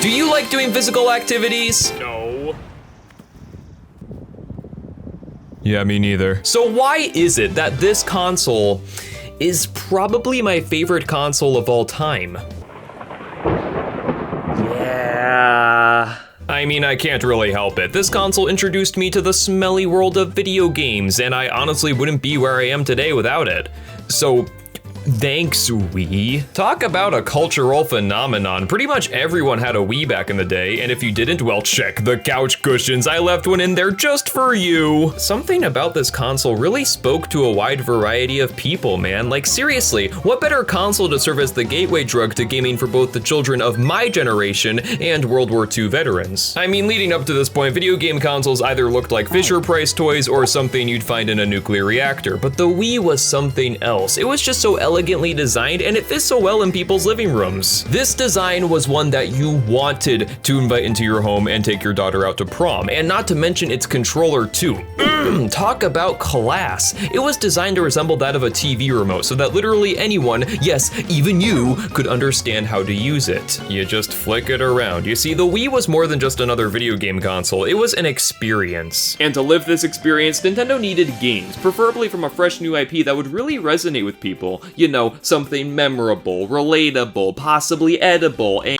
Do you like doing physical activities? No. Yeah, me neither. So why is it that this console is probably my favorite console of all time? Yeah. I mean, I can't really help it. This console introduced me to the smelly world of video games, and I honestly wouldn't be where I am today without it. So, thanks, Wii. Talk about a cultural phenomenon. Pretty much everyone had a Wii back in the day, and if you didn't, well, check the couch cushions. I left one in there just for you. Something about this console really spoke to a wide variety of people, man. Like, seriously, what better console to serve as the gateway drug to gaming for both the children of my generation and World War II veterans? I mean, leading up to this point, video game consoles either looked like Fisher-Price toys or something you'd find in a nuclear reactor, but the Wii was something else. It was just so elegantly designed, and it fits so well in people's living rooms. This design was one that you wanted to invite into your home and take your daughter out to prom, and not to mention its controller too. Talk about class. It was designed to resemble that of a TV remote so that literally anyone, yes, even you, could understand how to use it. You just flick it around. You see, the Wii was more than just another video game console. It was an experience. And to live this experience, Nintendo needed games, preferably from a fresh new IP that would really resonate with people. You know, something memorable, relatable, possibly edible, and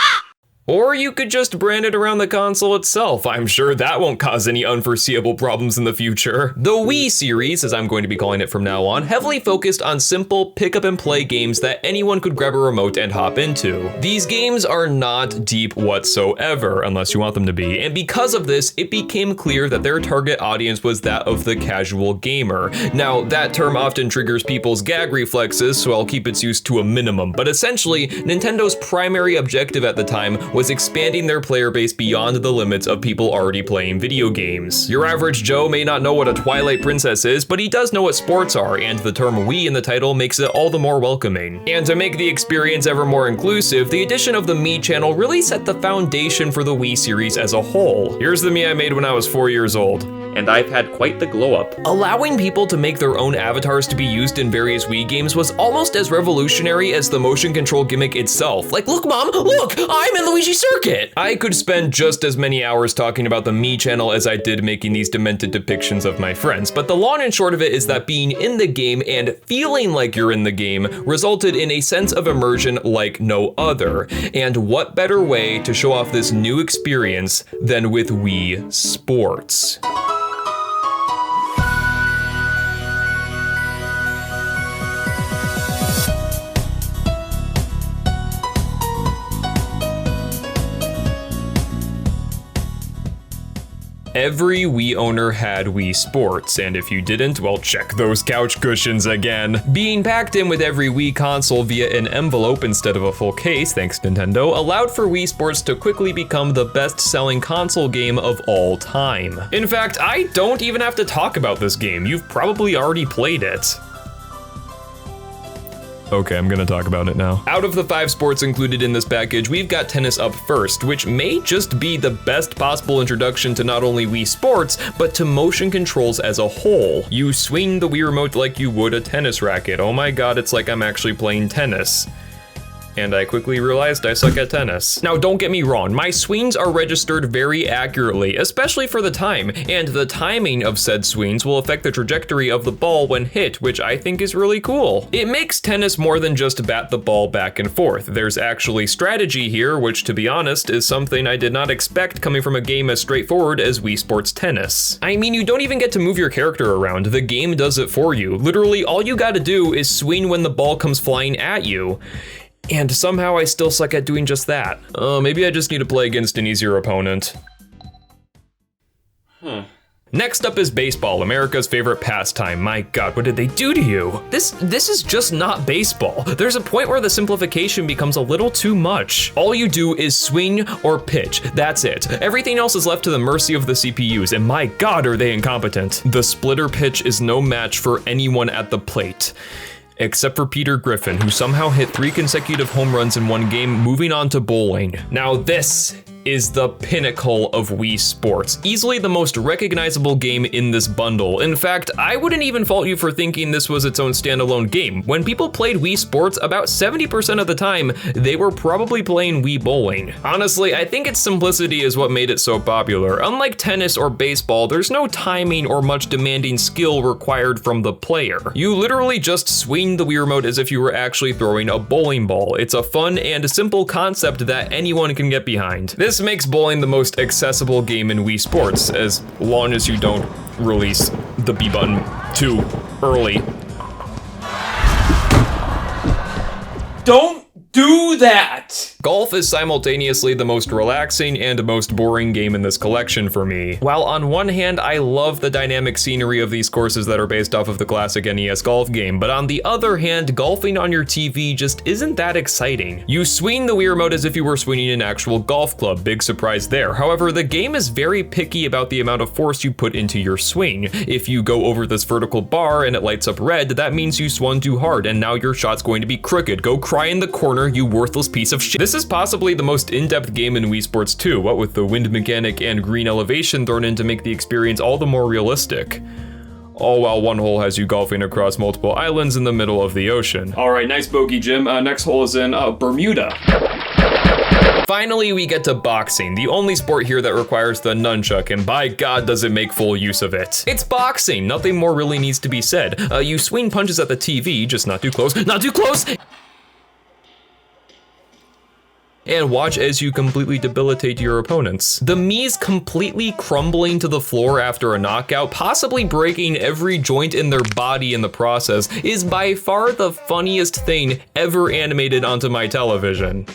or you could just brand it around the console itself. I'm sure that won't cause any unforeseeable problems in the future. The Wii series, as I'm going to be calling it from now on, heavily focused on simple pick up and play games that anyone could grab a remote and hop into. These games are not deep whatsoever, unless you want them to be, and because of this, it became clear that their target audience was that of the casual gamer. Now, that term often triggers people's gag reflexes, so I'll keep its use to a minimum, but essentially, Nintendo's primary objective at the time was expanding their player base beyond the limits of people already playing video games. Your average Joe may not know what a Twilight Princess is, but he does know what sports are, and the term Wii in the title makes it all the more welcoming. And to make the experience ever more inclusive, the addition of the Mii Channel really set the foundation for the Wii series as a whole. Here's the Mii I made when I was 4 years old, and I've had quite the glow up. Allowing people to make their own avatars to be used in various Wii games was almost as revolutionary as the motion control gimmick itself. Like, look mom, look, I'm in Luigi Circuit! I could spend just as many hours talking about the Mii Channel as I did making these demented depictions of my friends, but the long and short of it is that being in the game and feeling like you're in the game resulted in a sense of immersion like no other. And what better way to show off this new experience than with Wii Sports? Every Wii owner had Wii Sports, and if you didn't, well, check those couch cushions again. Being packed in with every Wii console via an envelope instead of a full case, thanks Nintendo, allowed for Wii Sports to quickly become the best-selling console game of all time. In fact, I don't even have to talk about this game. You've probably already played it. Okay, I'm gonna talk about it now. Out of the 5 sports included in this package, we've got tennis up first, which may just be the best possible introduction to not only Wii Sports, but to motion controls as a whole. You swing the Wii Remote like you would a tennis racket. Oh my god, it's like I'm actually playing tennis. And I quickly realized I suck at tennis. Now don't get me wrong, my swings are registered very accurately, especially for the time, and the timing of said swings will affect the trajectory of the ball when hit, which I think is really cool. It makes tennis more than just bat the ball back and forth. There's actually strategy here, which to be honest is something I did not expect coming from a game as straightforward as Wii Sports Tennis. I mean, you don't even get to move your character around, the game does it for you. Literally all you gotta do is swing when the ball comes flying at you. And somehow I still suck at doing just that. Maybe I just need to play against an easier opponent. Next up is baseball, America's favorite pastime. My god, what did they do to you? This is just not baseball. There's a point where the simplification becomes a little too much. All you do is swing or pitch, that's it. Everything else is left to the mercy of the CPUs, and my god are they incompetent. The splitter pitch is no match for anyone at the plate. Except for Peter Griffin, who somehow hit 3 consecutive home runs in one game, moving on to bowling. Now this is the pinnacle of Wii Sports, easily the most recognizable game in this bundle. In fact, I wouldn't even fault you for thinking this was its own standalone game. When people played Wii Sports, about 70% of the time, they were probably playing Wii Bowling. Honestly, I think its simplicity is what made it so popular. Unlike tennis or baseball, there's no timing or much demanding skill required from the player. You literally just swing the Wii Remote as if you were actually throwing a bowling ball. It's a fun and simple concept that anyone can get behind. This makes bowling the most accessible game in Wii Sports, as long as you don't release the B button too early. Don't do that! Golf is simultaneously the most relaxing and most boring game in this collection for me. While on one hand, I love the dynamic scenery of these courses that are based off of the classic NES golf game, but on the other hand, golfing on your TV just isn't that exciting. You swing the Wii Remote as if you were swinging an actual golf club, big surprise there. However, the game is very picky about the amount of force you put into your swing. If you go over this vertical bar and it lights up red, that means you swung too hard and now your shot's going to be crooked. Go cry in the corner, you worthless piece of shit. This is possibly the most in-depth game in Wii Sports 2, what with the wind mechanic and green elevation thrown in to make the experience all the more realistic. All while one hole has you golfing across multiple islands in the middle of the ocean. All right, nice bogey, Jim. Next hole is in Bermuda. Finally, we get to boxing, the only sport here that requires the nunchuck, and by God does it make full use of it. It's boxing, nothing more really needs to be said. You swing punches at the TV, just not too close, not too close! And watch as you completely debilitate your opponents. The Mii's completely crumbling to the floor after a knockout, possibly breaking every joint in their body in the process, is by far the funniest thing ever animated onto my television.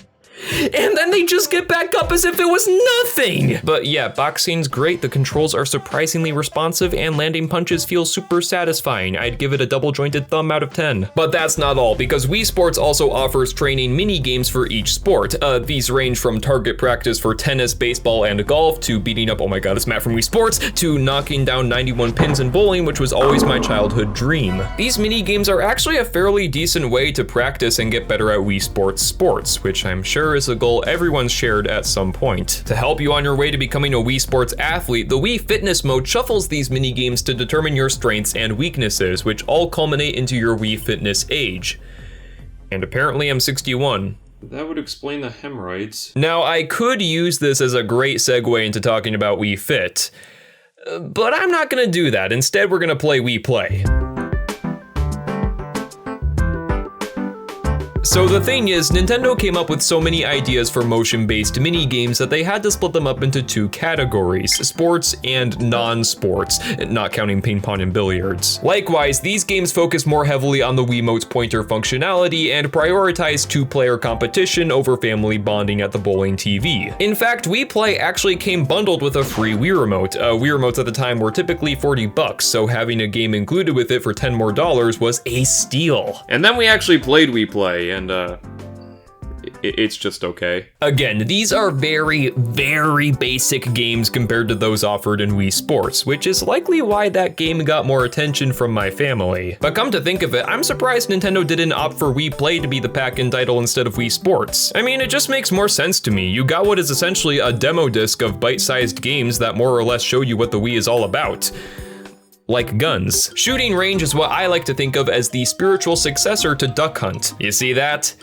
And then they just get back up as if it was nothing! But yeah, boxing's great, the controls are surprisingly responsive, and landing punches feel super satisfying. I'd give it a double jointed thumb out of 10. But that's not all, because Wii Sports also offers training mini games for each sport. These range from target practice for tennis, baseball, and golf, to beating up, oh my god, it's Matt from Wii Sports, to knocking down 91 pins in bowling, which was always my childhood dream. These mini games are actually a fairly decent way to practice and get better at Wii Sports, which I'm sure is a goal everyone's shared at some point. To help you on your way to becoming a Wii Sports athlete, the Wii Fitness mode shuffles these mini games to determine your strengths and weaknesses, which all culminate into your Wii Fitness age. And apparently I'm 61. That would explain the hemorrhoids. Now, I could use this as a great segue into talking about Wii Fit, but I'm not gonna do that. Instead, we're gonna play Wii Play. So the thing is, Nintendo came up with so many ideas for motion-based mini-games that they had to split them up into two categories, sports and non-sports, not counting ping pong and billiards. Likewise, these games focus more heavily on the Wiimote's pointer functionality and prioritize two-player competition over family bonding at the bowling TV. In fact, Wii Play actually came bundled with a free Wii Remote. Wii Remotes at the time were typically $40, so having a game included with it for $10 more was a steal. And then we actually played Wii Play, and it's just okay. Again, these are very, very basic games compared to those offered in Wii Sports, which is likely why that game got more attention from my family. But come to think of it, I'm surprised Nintendo didn't opt for Wii Play to be the pack-in title instead of Wii Sports. I mean, it just makes more sense to me. You got what is essentially a demo disc of bite-sized games that more or less show you what the Wii is all about. Like guns. Shooting Range is what I like to think of as the spiritual successor to Duck Hunt. You see that?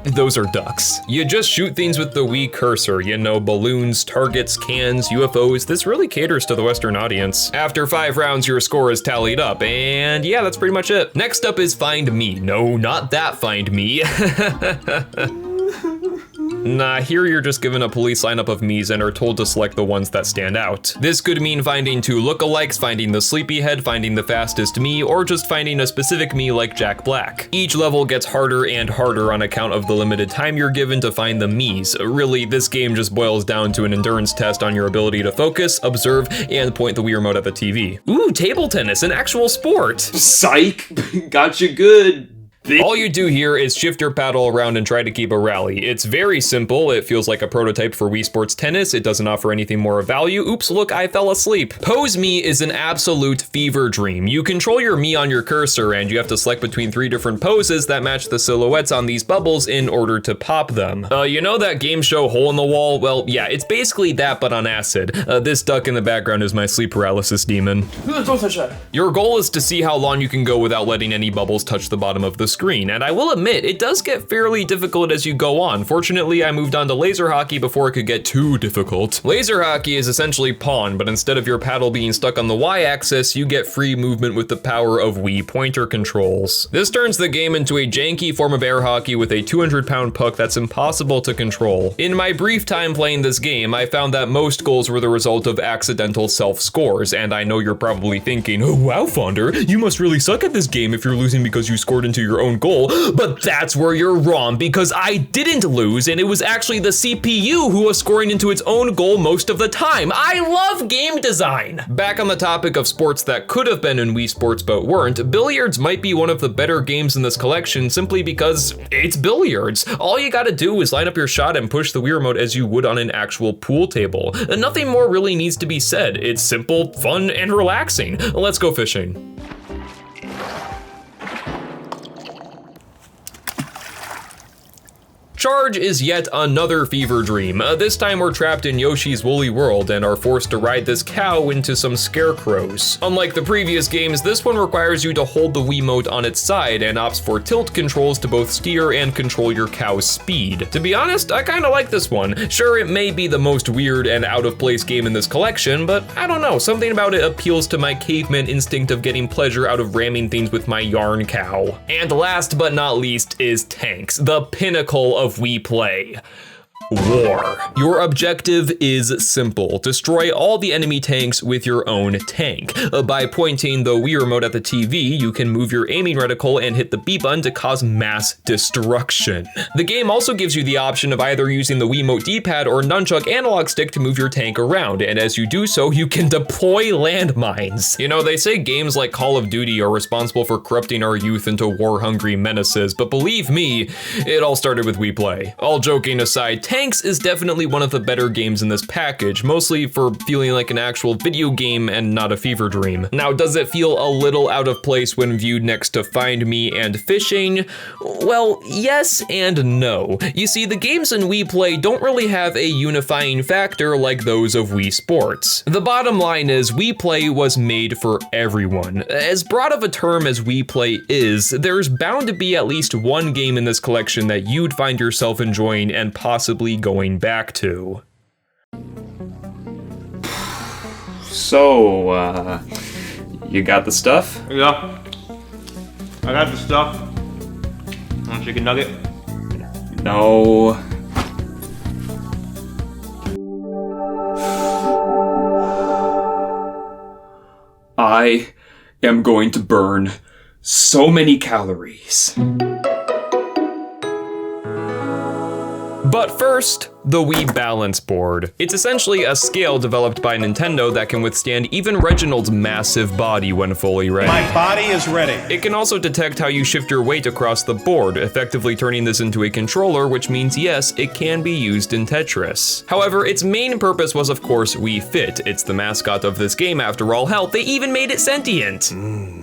Those are ducks. You just shoot things with the Wii cursor, you know, balloons, targets, cans, UFOs. This really caters to the Western audience. After 5 rounds, your score is tallied up, and yeah, that's pretty much it. Next up is Find Me. No, not that Find Me. Nah, here you're just given a police lineup of Miis and are told to select the ones that stand out. This could mean finding 2 lookalikes, finding the sleepyhead, finding the fastest Mii, or just finding a specific Mii like Jack Black. Each level gets harder and harder on account of the limited time you're given to find the Miis. Really, this game just boils down to an endurance test on your ability to focus, observe, and point the Wii Remote at the TV. Ooh, table tennis, an actual sport! Psych! Got you good. All you do here is shift your paddle around and try to keep a rally. It's very simple. It feels like a prototype for Wii Sports Tennis. It doesn't offer anything more of value. Oops, look, I fell asleep. Pose Mii is an absolute fever dream. You control your Mii on your cursor and you have to select between 3 different poses that match the silhouettes on these bubbles in order to pop them. You know that game show Hole in the Wall? Well, yeah, it's basically that but on acid. This duck in the background is my sleep paralysis demon. Don't touch that. Your goal is to see how long you can go without letting any bubbles touch the bottom of the screen, and I will admit, it does get fairly difficult as you go on. Fortunately, I moved on to laser hockey before it could get too difficult. Laser hockey is essentially pawn, but instead of your paddle being stuck on the y-axis, you get free movement with the power of Wii pointer controls. This turns the game into a janky form of air hockey with a 200-pound puck that's impossible to control. In my brief time playing this game, I found that most goals were the result of accidental self-scores, and I know you're probably thinking, oh wow, Fonder, you must really suck at this game if you're losing because you scored into your own goal. But that's where you're wrong, because I didn't lose, and it was actually the CPU who was scoring into its own goal most of the time. I love game design! Back on the topic of sports that could have been in Wii Sports but weren't, Billiards might be one of the better games in this collection simply because it's billiards. All you gotta do is line up your shot and push the Wii remote as you would on an actual pool table. And nothing more really needs to be said. It's simple, fun, and relaxing. Let's go fishing. Charge is yet another fever dream. This time we're trapped in Yoshi's Woolly World and are forced to ride this cow into some scarecrows. Unlike the previous games, this one requires you to hold the Wiimote on its side and opts for tilt controls to both steer and control your cow's speed. To be honest, I kinda like this one. Sure, it may be the most weird and out of place game in this collection, but I don't know, something about it appeals to my caveman instinct of getting pleasure out of ramming things with my yarn cow. And last but not least is tanks, the pinnacle of Wii play. War. Your objective is simple. Destroy all the enemy tanks with your own tank. By pointing the Wii remote at the TV, you can move your aiming reticle and hit the B button to cause mass destruction. The game also gives you the option of either using the Wiimote D-pad or nunchuck analog stick to move your tank around, and as you do so, you can deploy landmines. You know, they say games like Call of Duty are responsible for corrupting our youth into war-hungry menaces, but believe me, it all started with Wii Play. All joking aside, Tanks is definitely one of the better games in this package, mostly for feeling like an actual video game and not a fever dream. Now, does it feel a little out of place when viewed next to Find Me and Fishing? Well, yes and no. You see, the games in Wii Play don't really have a unifying factor like those of Wii Sports. The bottom line is, Wii Play was made for everyone. As broad of a term as Wii Play is, there's bound to be at least one game in this collection that you'd find yourself enjoying and possibly going back to. So, you got the stuff? Yeah. I got the stuff. Want a chicken nugget? No. I am going to burn so many calories. But first, the Wii Balance Board. It's essentially a scale developed by Nintendo that can withstand even Reginald's massive body when fully ready. My body is ready. It can also detect how you shift your weight across the board, effectively turning this into a controller, which means yes, it can be used in Tetris. However, its main purpose was of course Wii Fit. It's the mascot of this game after all. Hell, they even made it sentient.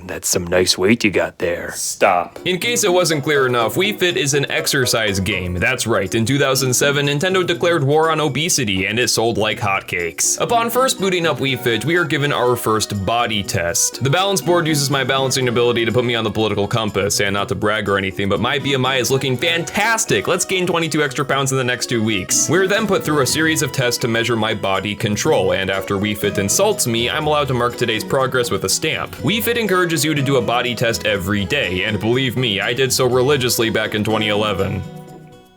That's some nice weight you got there. Stop. In case it wasn't clear enough, Wii Fit is an exercise game. That's right, in 2007, Nintendo declared war on obesity, and it sold like hotcakes. Upon first booting up Wii Fit, we are given our first body test. The balance board uses my balancing ability to put me on the political compass, and not to brag or anything, but my BMI is looking fantastic. Let's gain 22 extra pounds in the next 2 weeks. We're then put through a series of tests to measure my body control, and after Wii Fit insults me, I'm allowed to mark today's progress with a stamp. Wii Fit encourages you to do a body test every day, and believe me, I did so religiously back in 2011.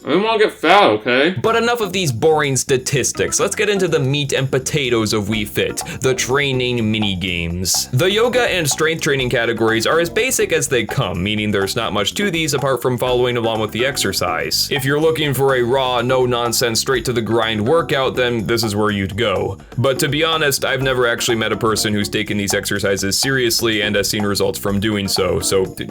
I didn't want to get fat, okay? But enough of these boring statistics. Let's get into the meat and potatoes of Wii Fit, the training mini games. The yoga and strength training categories are as basic as they come, meaning there's not much to these apart from following along with the exercise. If you're looking for a raw, no nonsense, straight to the grind workout, then this is where you'd go. But to be honest, I've never actually met a person who's taken these exercises seriously and has seen results from doing so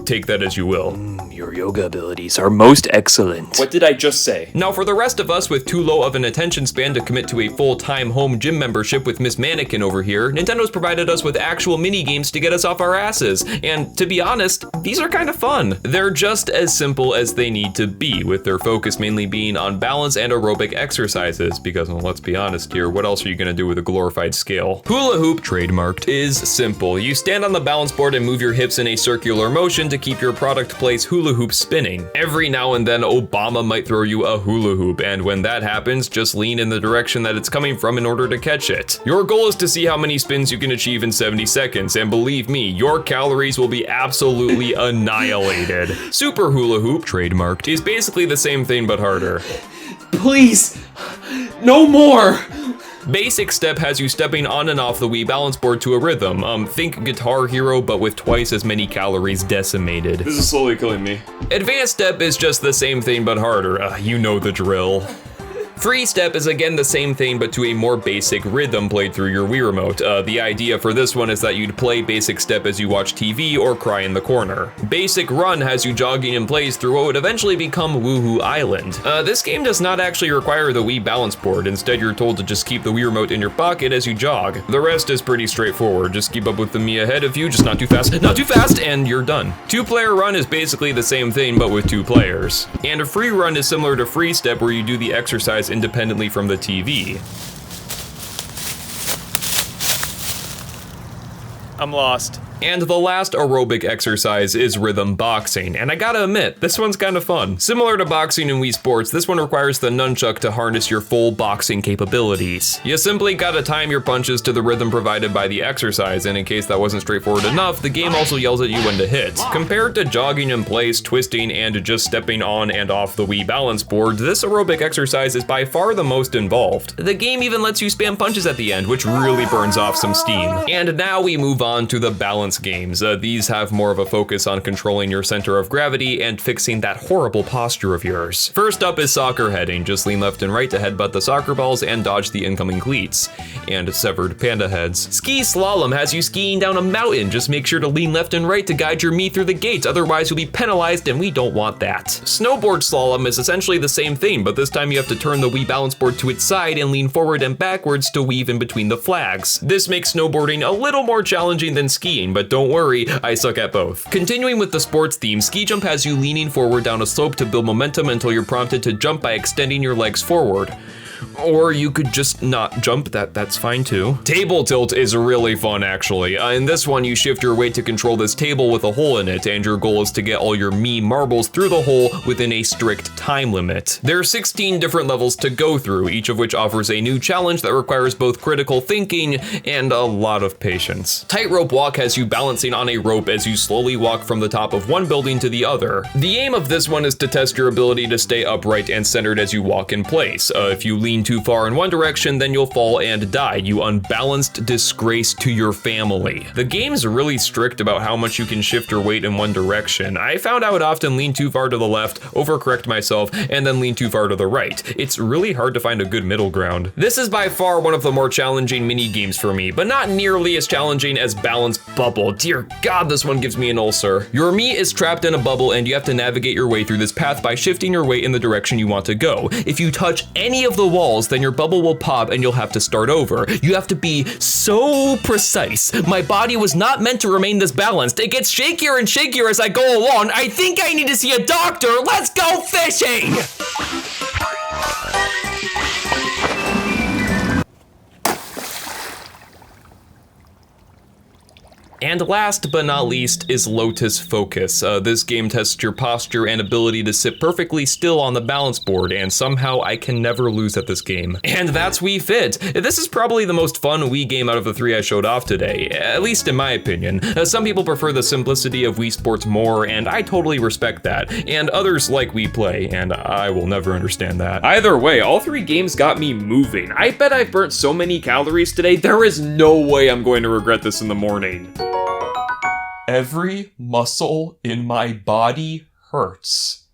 take that as you will. Your yoga abilities are most excellent. What did I just say? Now for the rest of us with too low of an attention span to commit to a full-time home gym membership with Miss Mannequin over here, Nintendo's provided us with actual mini games to get us off our asses. And to be honest, these are kind of fun. They're just as simple as they need to be, with their focus mainly being on balance and aerobic exercises, because well, let's be honest here, what else are you gonna do with a glorified scale? Hula hoop, trademarked, is simple. You stand on the balance board and move your hips in a circular motion to keep your product place hula hoop spinning. Every now and then, Obama might throw you a hula hoop, and when that happens, just lean in the direction that it's coming from in order to catch it. Your goal is to see how many spins you can achieve in 70 seconds, and believe me, your calories will be absolutely annihilated. Super hula hoop, trademarked, is basically the same thing but harder. Please, no more! Basic step has you stepping on and off the Wii balance board to a rhythm. Think Guitar Hero, but with twice as many calories decimated. This is slowly killing me. Advanced step is just the same thing but harder. You know the drill. Free step is again the same thing but to a more basic rhythm played through your Wii remote. The idea for this one is that you'd play basic step as you watch TV or cry in the corner. Basic run has you jogging in place through what would eventually become Woohoo Island. This game does not actually require the Wii balance board. Instead, you're told to just keep the Wii remote in your pocket as you jog. The rest is pretty straightforward. Just keep up with the Mii ahead of you, just not too fast, and you're done. Two-player run is basically the same thing but with 2 players. And a free run is similar to free step where you do the exercise independently from the TV. I'm lost. And the last aerobic exercise is rhythm boxing, and I gotta admit, this one's kind of fun. Similar to boxing in Wii Sports, this one requires the nunchuck to harness your full boxing capabilities. You simply gotta time your punches to the rhythm provided by the exercise, and in case that wasn't straightforward enough, the game also yells at you when to hit. Compared to jogging in place, twisting, and just stepping on and off the Wii balance board, this aerobic exercise is by far the most involved. The game even lets you spam punches at the end, which really burns off some steam. And now we move on to the balance games. These have more of a focus on controlling your center of gravity and fixing that horrible posture of yours. First up is soccer heading. Just lean left and right to headbutt the soccer balls and dodge the incoming cleats. And severed panda heads. Ski slalom has you skiing down a mountain. Just make sure to lean left and right to guide your Mii through the gates, otherwise you'll be penalized and we don't want that. Snowboard slalom is essentially the same thing, but this time you have to turn the Wii balance board to its side and lean forward and backwards to weave in between the flags. This makes snowboarding a little more challenging than skiing, but don't worry, I suck at both. Continuing with the sports theme, ski jump has you leaning forward down a slope to build momentum until you're prompted to jump by extending your legs forward. Or you could just not jump, that's fine too. Table tilt is really fun actually. In this one, you shift your weight to control this table with a hole in it, and your goal is to get all your Mii marbles through the hole within a strict time limit. There are 16 different levels to go through, each of which offers a new challenge that requires both critical thinking and a lot of patience. Tightrope walk has you balancing on a rope as you slowly walk from the top of one building to the other. The aim of this one is to test your ability to stay upright and centered as you walk in place. If you lean too far in one direction, then you'll fall and die, you unbalanced disgrace to your family. The game's really strict about how much you can shift your weight in one direction. I found I would often lean too far to the left, overcorrect myself, and then lean too far to the right. It's really hard to find a good middle ground. This is by far one of the more challenging mini games for me, but not nearly as challenging as Balance Bubble. Dear God, this one gives me an ulcer. Your Mii is trapped in a bubble and you have to navigate your way through this path by shifting your weight in the direction you want to go. If you touch any of the walls, then your bubble will pop and you'll have to start over. You have to be so precise. My body was not meant to remain this balanced. It gets shakier and shakier as I go along. I think I need to see a doctor. Let's go fishing! And last but not least is Lotus Focus. This game tests your posture and ability to sit perfectly still on the balance board, and somehow I can never lose at this game. And that's Wii Fit. This is probably the most fun Wii game out of the 3 I showed off today, at least in my opinion. Some people prefer the simplicity of Wii Sports more, and I totally respect that. And others like Wii Play, and I will never understand that. Either way, all 3 games got me moving. I bet I've burnt so many calories today, there is no way I'm going to regret this in the morning. Every muscle in my body hurts.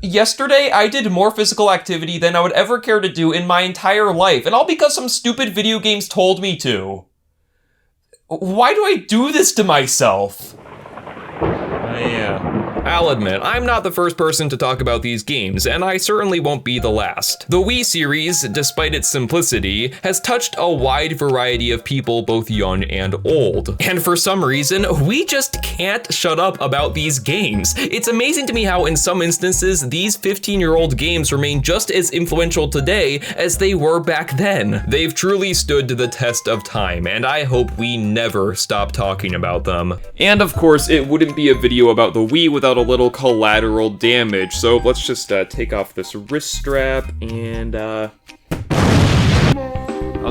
Yesterday, I did more physical activity than I would ever care to do in my entire life, and all because some stupid video games told me to. Why do I do this to myself? I'll admit, I'm not the first person to talk about these games, and I certainly won't be the last. The Wii series, despite its simplicity, has touched a wide variety of people, both young and old. And for some reason, we just can't shut up about these games. It's amazing to me how in some instances, these 15-year-old games remain just as influential today as they were back then. They've truly stood to the test of time, and I hope we never stop talking about them. And of course, it wouldn't be a video about the Wii without a little collateral damage, so let's just take off this wrist strap and I'll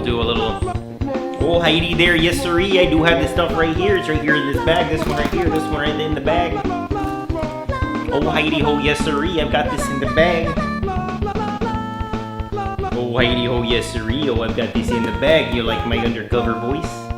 do a little... Oh, Heidi there, yes sirree, I do have this stuff right here. It's right here in this bag, this one right here, this one right in the bag. Oh, Heidi ho, yes siree, I've got this in the bag. Oh, Heidi ho, yes siree, oh, I've got this in the bag. You like my undercover voice?